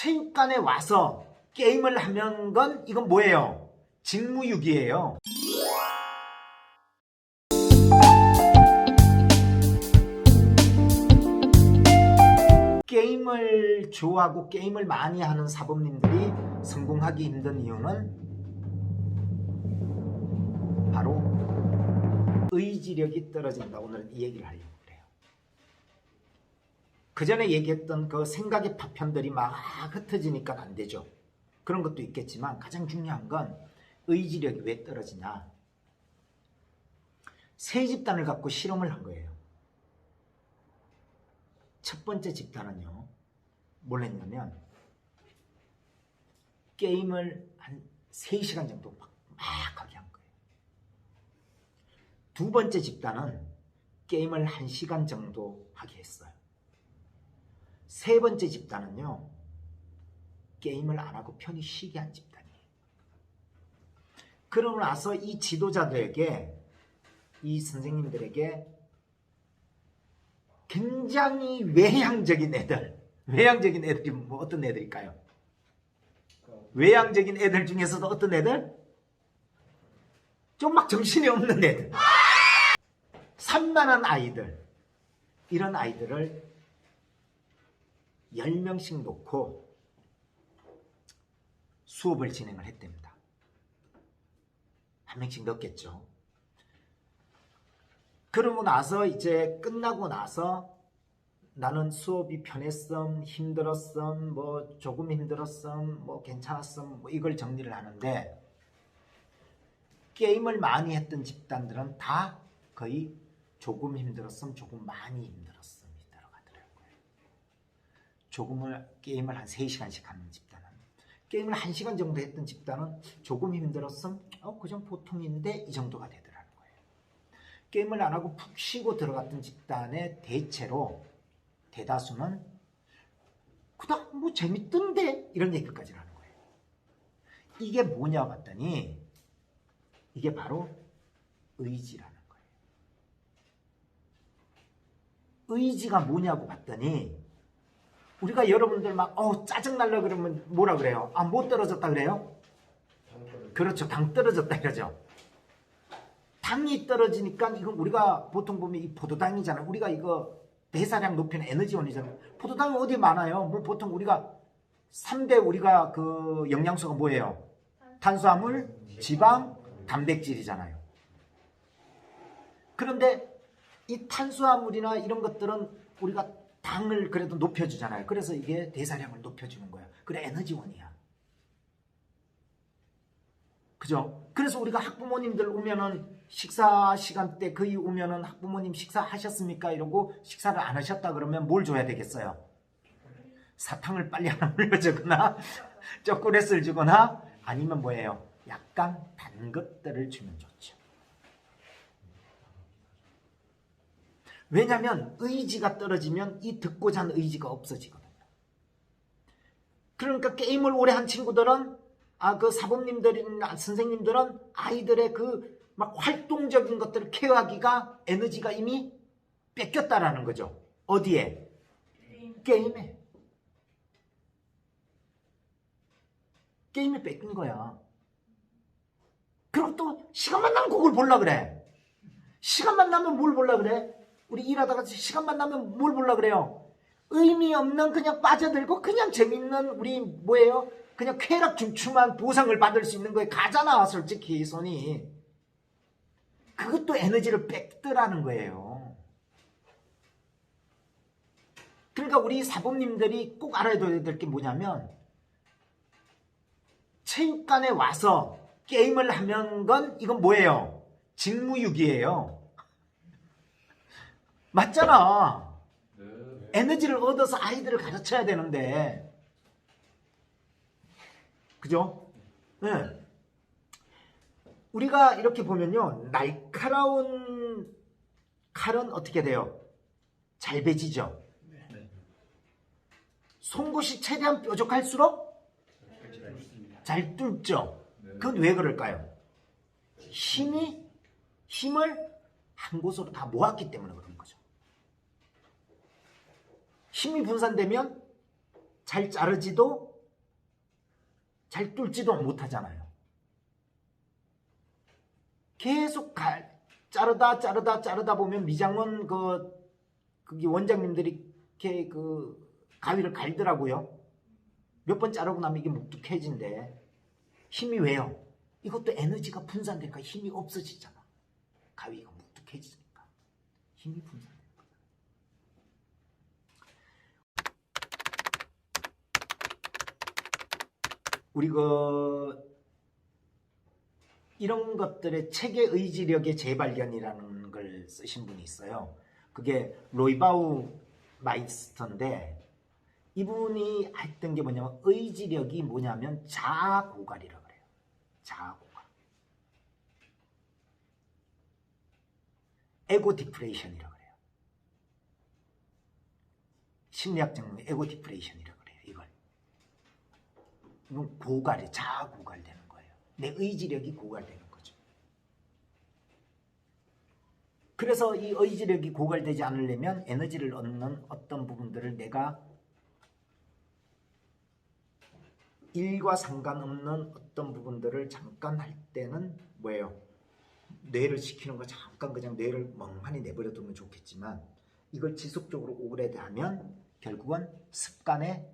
체육관에 와서 게임을 하면 건 이건 뭐예요? 직무유기예요. 게임을 좋아하고 게임을 많이 하는 사범님들이 성공하기 힘든 이유는 바로 의지력이 떨어진다. 오늘은 이 얘기를 하려고 그래요. 그 전에 얘기했던 그 생각의 파편들이 막 흩어지니까 안 되죠. 그런 것도 있겠지만 가장 중요한 건 의지력이 왜 떨어지냐. 세 집단을 갖고 실험을 한 거예요. 첫 번째 집단은요, 뭘 했냐면 게임을 한 3시간 정도 막 하게 한 거예요. 두 번째 집단은 게임을 1시간 정도 하게 했어요. 세 번째 집단은요, 게임을 안 하고 편히 쉬게 한 집단이에요. 그러고 나서 이 지도자들에게, 이 선생님들에게 굉장히 외향적인 애들이 뭐 어떤 애들일까요? 외향적인 애들 중에서도 어떤 애들? 좀 막 정신이 없는 애들, 산만한 아이들, 이런 아이들을 10명씩 놓고 수업을 진행을 했답니다. 한 명씩 넣겠죠. 그러고 나서 이제 끝나고 나서 나는 수업이 편했음, 힘들었음, 뭐 조금 힘들었음, 뭐 괜찮았음, 뭐 이걸 정리를 하는데, 게임을 많이 했던 집단들은 다 거의 조금 힘들었음, 조금 많이 힘들었음이 들어가더라고요. 게임을 한 3시간씩 하는 집단은, 게임을 1시간 정도 했던 집단은 조금 힘들었음, 그냥 보통인데 이 정도가 되더라는 거예요. 게임을 안 하고 푹 쉬고 들어갔던 집단의 대다수는 그다음 뭐 재밌던데 이런 얘기까지 하는 거예요. 이게 뭐냐 봤더니 이게 바로 의지라는 거예요. 의지가 뭐냐고 봤더니, 우리가 여러분들 막 짜증날라 그러면 뭐라 그래요? 못 떨어졌다 그래요? 그렇죠. 당 떨어졌다 이러죠. 당이 떨어지니까 이건 우리가 보통 보면 이 포도당이잖아요. 우리가 이거 대사량 높이는 에너지원이잖아요. 포도당이 어디 많아요? 뭐 보통 우리가 3대 우리가 그 영양소가 뭐예요? 탄수화물, 지방, 단백질이잖아요. 그런데 이 탄수화물이나 이런 것들은 우리가 당을 그래도 높여주잖아요. 그래서 이게 대사량을 높여주는 거예요. 그래, 에너지원이야. 그죠? 그래서 우리가 학부모님들 오면은 식사 시간 때 거의 오면은 학부모님 식사하셨습니까? 이러고 식사를 안 하셨다 그러면 뭘 줘야 되겠어요? 사탕을 빨리 하나 물려주거나 초콜릿을 주거나 아니면 뭐예요? 약간 단 것들을 주면 좋죠. 왜냐하면 의지가 떨어지면 이 듣고자 하는 의지가 없어지거든요. 그러니까 게임을 오래 한 친구들은 그 사범님들이나 선생님들은 아이들의 그 막 활동적인 것들을 케어하기가 에너지가 이미 뺏겼다라는 거죠. 어디에? 게임에. 게임에 뺏긴 거야. 그리고 또 시간만 나면 그걸 보려고 그래. 시간만 나면 뭘 보려고 그래? 우리 일하다가 시간만 나면 뭘 보려고 그래요? 의미 없는 그냥 빠져들고 그냥 재밌는 우리 뭐예요? 그냥 쾌락 중추만 보상을 받을 수 있는 거에 가잖아, 솔직히 손이. 그것도 에너지를 뺏더라는 거예요. 그러니까 우리 사범님들이 꼭 알아야 될 게 뭐냐면, 체육관에 와서 게임을 하면 건 이건 뭐예요? 직무유기예요. 맞잖아. 에너지를 얻어서 아이들을 가르쳐야 되는데, 그죠? 네. 우리가 이렇게 보면요, 날카로운 칼은 어떻게 돼요? 잘 베지죠? 송곳이 최대한 뾰족할수록 잘 뚫죠? 그건 왜 그럴까요? 힘을 한 곳으로 다 모았기 때문에 그런 거죠. 힘이 분산되면 잘 자르지도 잘 뚫지도 못하잖아요. 계속 자르다 보면 미장원 그게 원장님들이 이렇게 가위를 갈더라고요. 몇 번 자르고 나면 이게 묵뚝해진대. 힘이 왜요? 이것도 에너지가 분산되니까 힘이 없어지잖아. 가위가 묵뚝해지니까 힘이 분산되는 거야. 우리 이런 것들의 체계 의지력의 재발견이라는 걸 쓰신 분이 있어요. 그게 로이바우 마이스터인데 이분이 했던 게 뭐냐면 의지력이 뭐냐면 자아고갈이라고 그래요. 자아고갈. 에고 디프레이션이라고 그래요. 심리학 장르 에고 디프레이션이라고 그래요. 이건 고갈이 자아고갈되는 거예요. 내 의지력이 고갈되는 거죠. 그래서 이 의지력이 고갈되지 않으려면 에너지를 얻는 어떤 부분들을 내가 일과 상관없는 어떤 부분들을 잠깐 할 때는 뭐예요? 뇌를 시키는 거 잠깐 그냥 뇌를 멍하니 내버려 두면 좋겠지만 이걸 지속적으로 오래 하면 결국은 습관의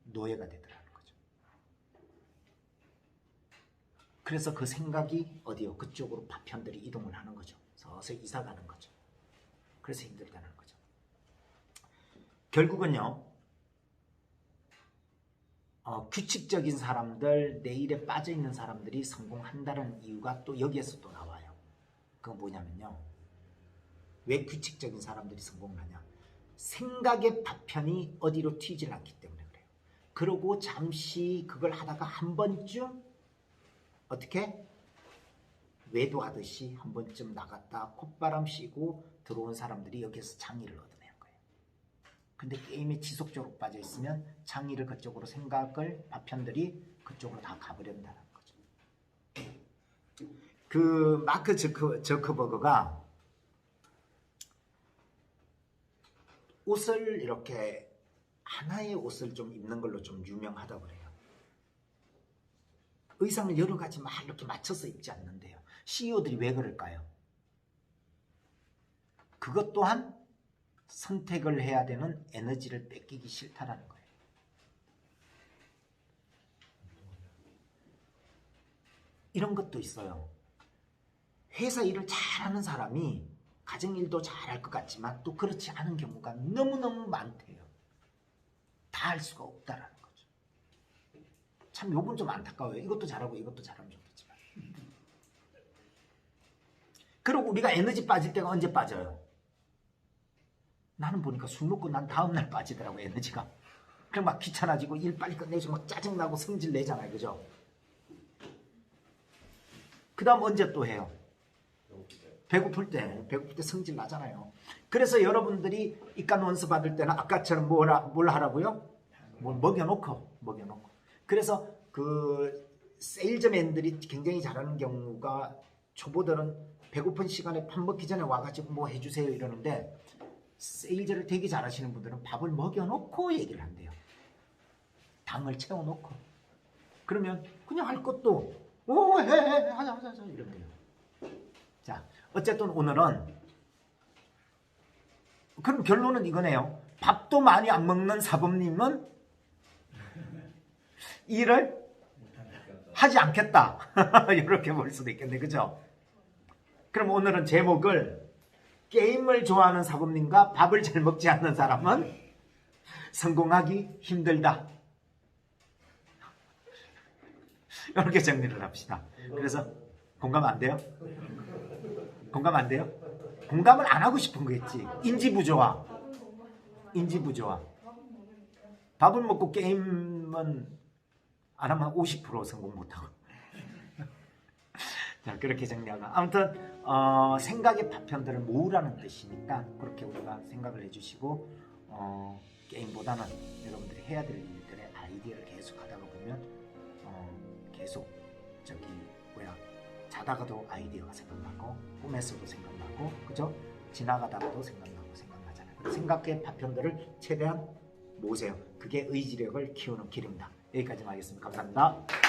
노예가 되더라는 거죠. 그래서 그 생각이 어디요? 그쪽으로 파편들이 이동을 하는 거죠. 서서히 이사 가는 거죠. 그래서 힘들다는 거죠. 결국은요. 규칙적인 사람들, 내 일에 빠져있는 사람들이 성공한다는 이유가 또 여기에서 또 나와요. 그건 뭐냐면요. 왜 규칙적인 사람들이 성공을 하냐. 생각의 파편이 어디로 튀질 않기 때문에 그래요. 그러고 잠시 그걸 하다가 한 번쯤 어떻게? 외도하듯이 한 번쯤 나갔다 콧바람 쐬고 들어온 사람들이 여기에서 장의를 얻어내는 거예요. 근데 게임에 지속적으로 빠져있으면 장의를 그쪽으로 생각을 파편들이 그쪽으로 다 가버린다는 거죠. 그 마크 저커버그가 옷을 이렇게 하나의 옷을 좀 입는 걸로 좀 유명하다고 그래요. 의상을 여러 가지 막 이렇게 맞춰서 입지 않는데요. CEO들이 왜 그럴까요? 그것 또한 선택을 해야 되는 에너지를 뺏기기 싫다라는 거예요. 이런 것도 있어요. 회사 일을 잘하는 사람이 가정일도 잘할 것 같지만 또 그렇지 않은 경우가 너무너무 많대요. 다 할 수가 없다라는 거죠. 참 요건 좀 안타까워요. 이것도 잘하고 이것도 잘하면 좋겠지만. 그리고 우리가 에너지 빠질 때가 언제 빠져요? 나는 보니까 술 먹고 난 다음날 빠지더라고 에너지가. 그럼 막 귀찮아지고 일 빨리 끝내고 막 짜증나고 성질 내잖아요. 그죠? 그 다음 언제 또 해요? 배고플 때 성질 나잖아요. 그래서 여러분들이 입간 원서 받을 때는 아까처럼 뭘 하라고요? 뭘 먹여놓고. 그래서 그 세일즈맨들이 굉장히 잘하는 경우가 초보들은 배고픈 시간에 밥 먹기 전에 와가지고 뭐 해주세요 이러는데 세일즈를 되게 잘하시는 분들은 밥을 먹여놓고 얘기를 한대요. 당을 채워놓고. 그러면 그냥 할 것도 하자 이런대요. 자, 어쨌든 오늘은 그럼 결론은 이거네요. 밥도 많이 안 먹는 사범님은 일을 하지 않겠다. 이렇게 볼 수도 있겠네. 그죠? 그럼 오늘은 제목을 게임을 좋아하는 사범님과 밥을 잘 먹지 않는 사람은 성공하기 힘들다. 이렇게 정리를 합시다. 그래서 공감 안 돼요? 공감 안 돼요? 공감을 안 하고 싶은 거겠지. 인지부조화. 밥을 먹고 게임은 안 하면 50% 성공 못하고. 자, 그렇게 정리하고. 아무튼 생각의 파편들을 모으라는 뜻이니까 그렇게 우리가 생각을 해주시고 게임보다는 여러분들이 해야 될 일들의 아이디어를 계속 하다가 보면 계속 자다가도 아이디어가 생각나고 꿈에서도 생각나고 그죠? 지나가다가도 생각나잖아요. 생각의 파편들을 최대한 모으세요. 그게 의지력을 키우는 길입니다. 여기까지만 하겠습니다. 감사합니다.